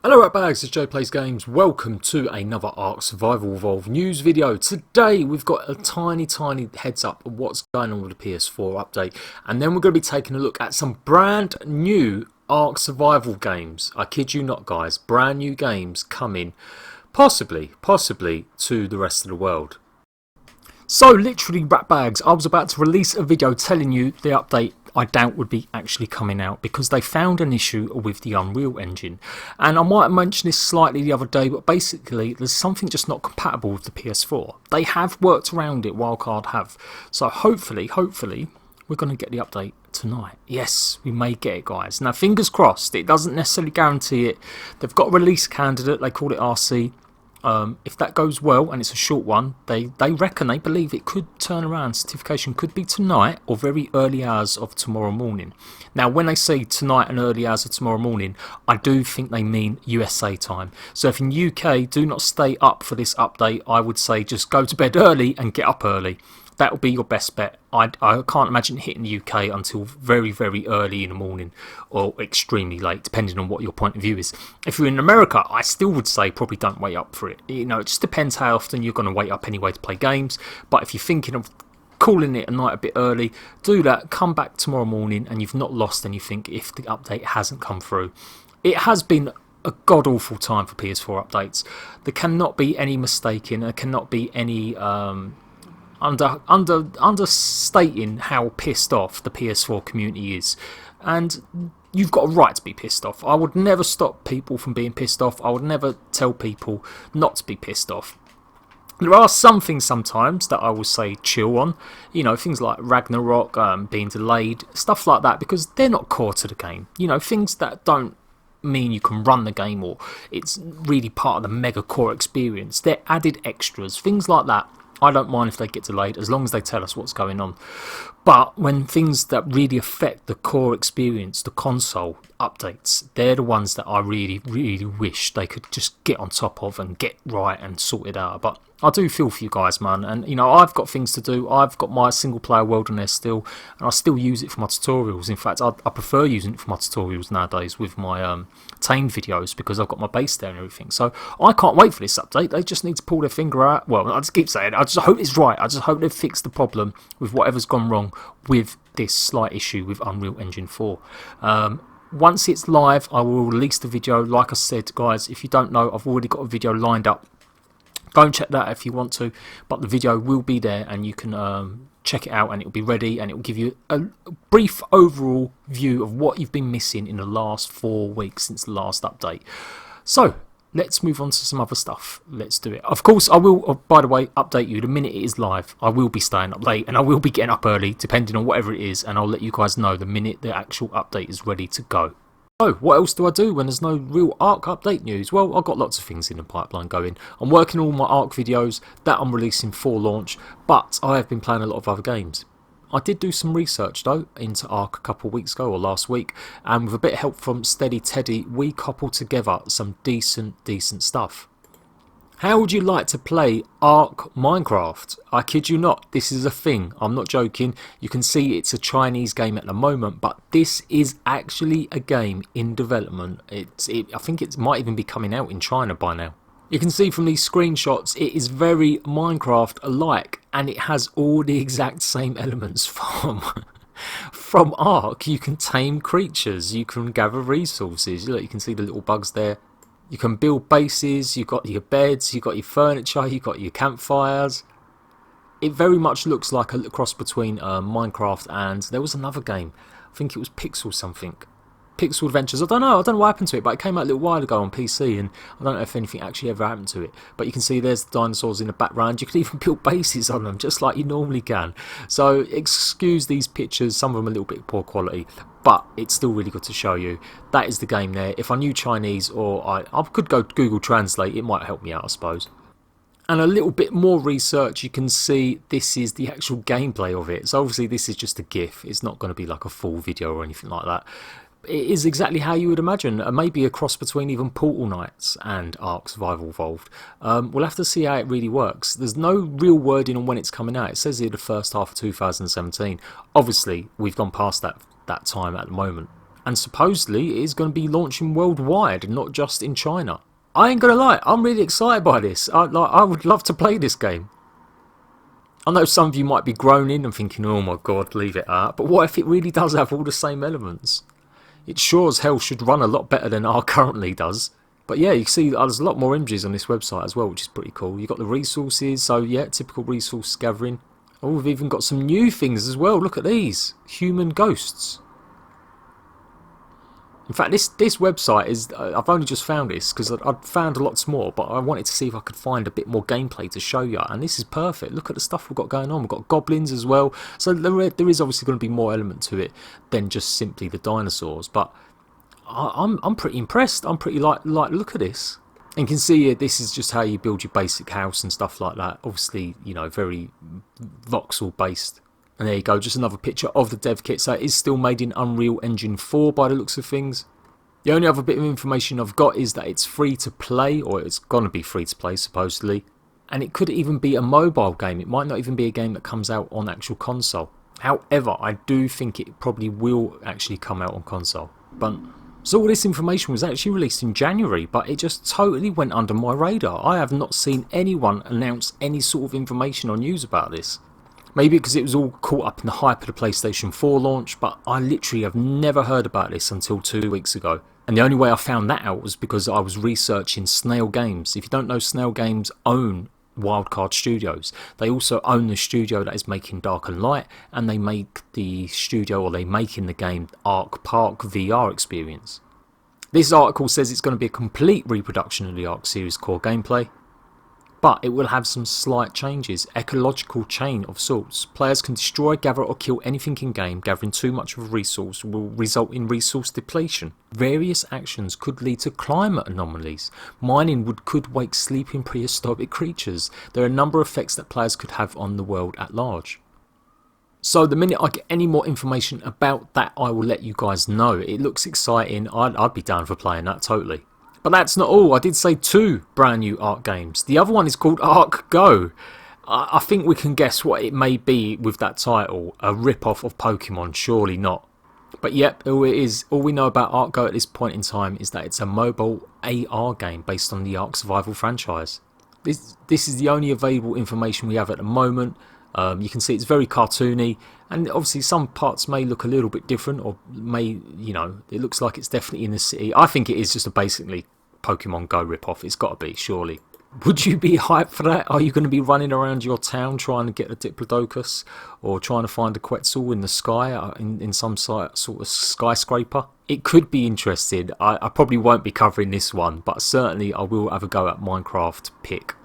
Hello Ratbags, it's Jade Plays Games. Welcome to another Ark Survival Evolved news video. Today we've got a tiny heads up of what's going on with the PS4 update, and then we're going to be taking a look at some brand new Ark Survival games. I kid you not guys, brand new games coming possibly to the rest of the world. So literally Ratbags, I was about to release a video telling you the update I doubt would be actually coming out because they found an issue with the Unreal Engine. And I might have mentioned this slightly the other day, but basically there's something just not compatible with the PS4. They have worked around it, Wildcard have. So hopefully we're going to get the update tonight. Yes, we may get it guys. Now fingers crossed, it doesn't necessarily guarantee it. They've got a release candidate, they call it RC. If that goes well and it's a short one, they believe it could turn around. Certification could be tonight or very early hours of tomorrow morning. Now when they say tonight and early hours of tomorrow morning, I do think they mean USA time. So if in UK, do not stay up for this update. I would say just go to bed early and get up early. That will be your best bet. I can't imagine hitting the UK until very early in the morning or extremely late, depending on what your point of view is. If you're in America, I still would say probably don't wait up for it. You know, it just depends how often you're going to wait up anyway to play games. But if you're thinking of calling it a night a bit early, do that. Come back tomorrow morning and you've not lost anything if the update hasn't come through. It has been a god-awful time for PS4 updates. There cannot be any mistaking. There cannot be any understating how pissed off the PS4 community is, and you've got a right to be pissed off. I would never stop people from being pissed off. I would never tell people not to be pissed off. There are some things sometimes that I will say chill on, you know, things like Ragnarok being delayed, stuff like that, because they're not core to the game. You know, things that don't mean you can run the game or it's really part of the mega core experience. They're added extras, things like that. I don't mind if they get delayed as long as they tell us what's going on. But when things that really affect the core experience, the console updates, they're the ones that I really wish they could just get on top of and get right and sort it out. But I do feel for you guys, man, and you know, I've got things to do. I've got my single player world on there still, and I still use it for my tutorials. In fact, I prefer using it for my tutorials nowadays with my tame videos because I've got my base there and everything. So I can't wait for this update. They just need to pull their finger out. Well, I just keep saying, I just hope it's right. I just hope they've fixed the problem with whatever's gone wrong with this slight issue with Unreal Engine 4. Once it's live, I will release the video. Like I said, guys, if you don't know, I've already got a video lined up. Go and check that if you want to, but the video will be there and you can check it out and it will be ready and it will give you a brief overall view of what you've been missing in the last 4 weeks since the last update. So let's move on to some other stuff. Let's do it. Of course, I will, by the way, update you the minute it is live. I will be staying up late and I will be getting up early, depending on whatever it is, and I'll let you guys know the minute the actual update is ready to go. So, what else do I do when there's no real Ark update news? Well, I've got lots of things in the pipeline going. I'm working on all my Ark videos that I'm releasing for launch, but I have been playing a lot of other games. I did do some research though into Ark a couple of weeks ago or last week, and with a bit of help from Steadyteddy, we coupled together some decent stuff. How would you like to play Ark Minecraft? I kid you not, this is a thing. I'm not joking. You can see it's a Chinese game at the moment, but this is actually a game in development. I think it might even be coming out in China by now. You can see from these screenshots it is very Minecraft alike, and it has all the exact same elements from Ark. You can tame creatures, you can gather resources. Look, you can see the little bugs there. You can build bases, you've got your beds, you've got your furniture, you've got your campfires. It very much looks like a cross between Minecraft and there was another game. I think it was Pixel something. Pixel Adventures. I don't know what happened to it, but it came out a little while ago on PC and I don't know if anything actually ever happened to it. But you can see there's the dinosaurs in the background. You can even build bases on them just like you normally can. So excuse these pictures, some of them a little bit poor quality, but it's still really good to show you. That is the game there. If I knew Chinese or I could go Google Translate, it might help me out I suppose. And a little bit more research, you can see this is the actual gameplay of it. So obviously this is just a GIF. It's not going to be like a full video or anything like that. It is exactly how you would imagine, maybe a cross between even Portal Knights and Ark Survival Evolved. We'll have to see how it really works. There's no real wording on when it's coming out. It says here the first half of 2017. Obviously, we've gone past that time at the moment. and supposedly it is going to be launching worldwide and not just in China. I ain't gonna lie, I'm really excited by this. I would love to play this game. I know some of you might be groaning and thinking, oh my god, leave it out, but what if it really does have all the same elements? It sure as hell should run a lot better than Ark currently does. But yeah, you can see there's a lot more images on this website as well, which is pretty cool. You've got the resources, so yeah, typical resource gathering. Oh, we've even got some new things as well. Look at these. Human ghosts. In fact, this website is... I've only just found this because I'd found lots more, but I wanted to see if I could find a bit more gameplay to show you. And this is perfect. Look at the stuff we've got going on. We've got goblins as well. So there is obviously going to be more element to it than just simply the dinosaurs. But I'm pretty impressed. I'm pretty like look at this. And you can see here, this is just how you build your basic house and stuff like that. Obviously, you know, very voxel based. And there you go, just another picture of the dev kit. So it is still made in Unreal Engine 4 by the looks of things. The only other bit of information I've got is that it's free to play, or it's going to be free to play supposedly. And it could even be a mobile game. It might not even be a game that comes out on actual console. However, I do think it probably will actually come out on console. But so all this information was actually released in January, but it just totally went under my radar. I have not seen anyone announce any sort of information or news about this. Maybe because it was all caught up in the hype of the PlayStation 4 launch, but I literally have never heard about this until 2 weeks ago. And the only way I found that out was because I was researching Snail Games. If you don't know, Snail Games own Wildcard Studios. They also own the studio that is making Dark and Light, and they make the studio, or they make in the game, Ark Park VR experience. This article says it's going to be a complete reproduction of the Ark series core gameplay, but it will have some slight changes. Ecological chain of sorts. Players can destroy, gather or kill anything in game. Gathering too much of a resource will result in resource depletion. Various actions could lead to climate anomalies. Mining could wake sleeping prehistoric creatures. There are a number of effects that players could have on the world at large. So the minute I get any more information about that, I will let you guys know. It looks exciting. I'd be down for playing that totally. But that's not all. I did say 2 brand new Ark games. The other one is called Ark Go. I think we can guess what it may be with that title. A rip-off of Pokemon, surely not. But yep, all it is. All we know about Ark Go at this point in time is that it's a mobile AR game based on the Ark Survival franchise. This is the only available information we have at the moment. You can see it's very cartoony, and obviously some parts may look a little bit different, or may, you know, it looks like it's definitely in the city. I think it is just a basically Pokemon Go rip-off. It's got to be, surely. Would you be hyped for that? Are you going to be running around your town trying to get a Diplodocus, or trying to find a Quetzal in the sky, in some sort of skyscraper? It could be interesting. I probably won't be covering this one, but certainly I will have a go at Minecraft Pick.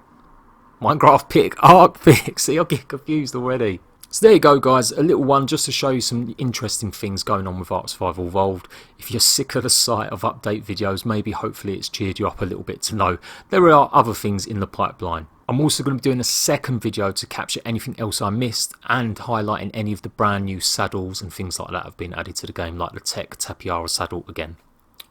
Ark Pick. See, I get confused already. So there you go, guys, a little one just to show you some interesting things going on with Ark Survival Evolved. If you're sick of the sight of update videos, maybe hopefully it's cheered you up a little bit to know there are other things in the pipeline. I'm also going to be doing a second video to capture anything else I missed, and highlighting any of the brand new saddles and things like that have been added to the game, like the Tech Tapiara saddle again.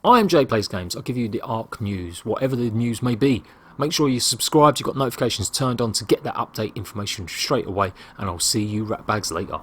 I am Jade Plays Games. I'll give you the Ark news, whatever the news may be. Make sure you're subscribed, you've got notifications turned on to get that update information straight away, and I'll see you ratbags later.